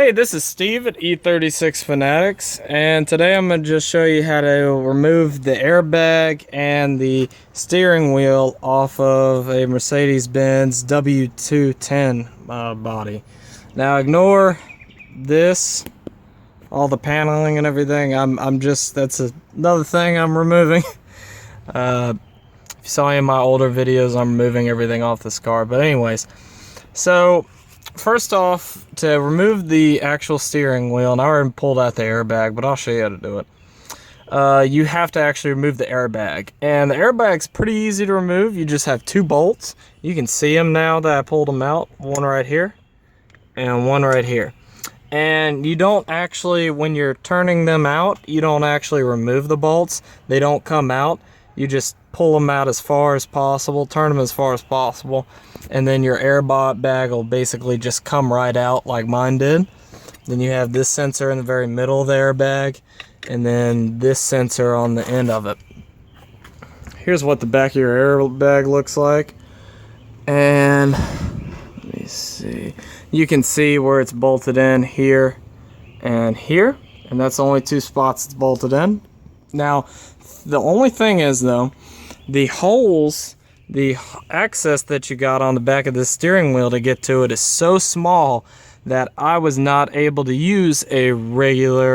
Hey, this is Steve at E36 Fanatics, and today I'm going to just show you how to remove the airbag and the steering wheel off of a Mercedes Benz W210 body. Now ignore this, all the paneling and everything. That's another thing I'm removing. If you saw any of my older videos, I'm removing everything off this car. But anyways, so first off, to remove the actual steering wheel, and I already pulled out the airbag, but I'll show you how to do it. You have to actually remove the airbag, and the airbag's pretty easy to remove. You just have two bolts. You can see them now that I pulled them out, one right here and one right here. And you don't actually, when you're turning them out, you don't actually remove the bolts. They don't come out. You just pull them out as far as possible, turn them as far as possible, and then your airbag will basically just come right out like mine did. Then you have this sensor in the very middle of the airbag, and then this sensor on the end of it. Here's what the back of your airbag looks like, and let me see. You can see where it's bolted in here and here, and that's the only two spots it's bolted in. Now, the only thing is though, the holes, the access that you got on the back of the steering wheel to get to it is so small that I was not able to use a regular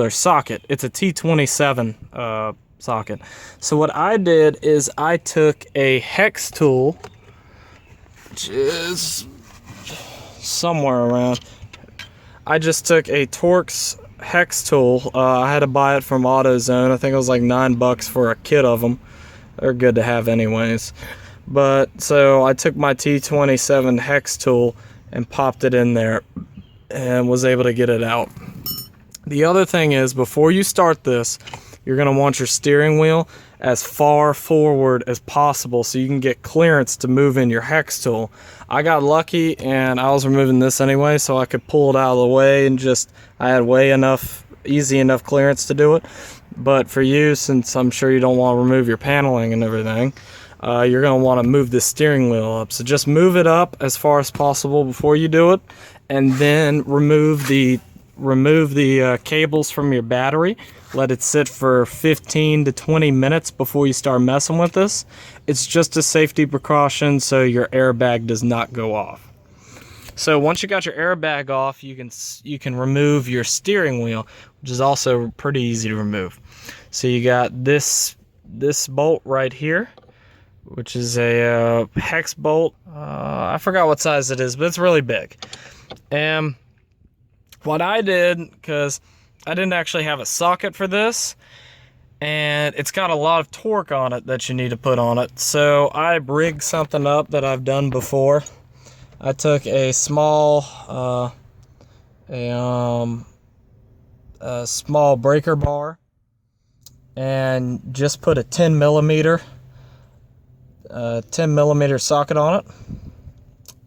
socket. It's a T27 socket. So what I did is I took a hex tool, which is somewhere around. I just took a Torx hex tool. I had to buy it from AutoZone. I think it was like $9 for a kit of them. They're good to have anyways. But so I took my T27 hex tool and popped it in there and was able to get it out. The other thing is, before you start this, you're going to want your steering wheel as far forward as possible so you can get clearance to move in your hex tool. I got lucky and I was removing this anyway, so I could pull it out of the way and I had easy enough clearance to do it. But for you, since I'm sure you don't want to remove your paneling and everything, you're going to want to move the steering wheel up. So just move it up as far as possible before you do it, and then remove the cables from your battery. Let it sit for 15 to 20 minutes before you start messing with this. It's just a safety precaution so your airbag does not go off. So once you got your airbag off, you can remove your steering wheel, which is also pretty easy to remove. So you got this bolt right here, which is a hex bolt. I forgot what size it is, but it's really big. And what I did, because I didn't actually have a socket for this, and it's got a lot of torque on it that you need to put on it, so I rigged something up that I've done before. I took a small small breaker bar and just put a 10 millimeter socket on it,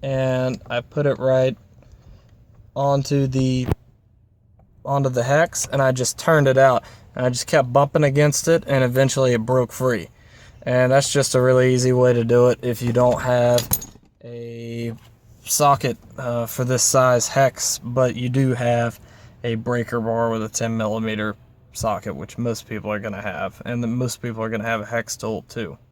and I put it right onto the hex, and I just turned it out, and I just kept bumping against it, and eventually it broke free. And that's just a really easy way to do it if you don't have a socket for this size hex, but you do have a breaker bar with a 10 millimeter socket, which most people are going to have, and most people are going to have a hex tool too.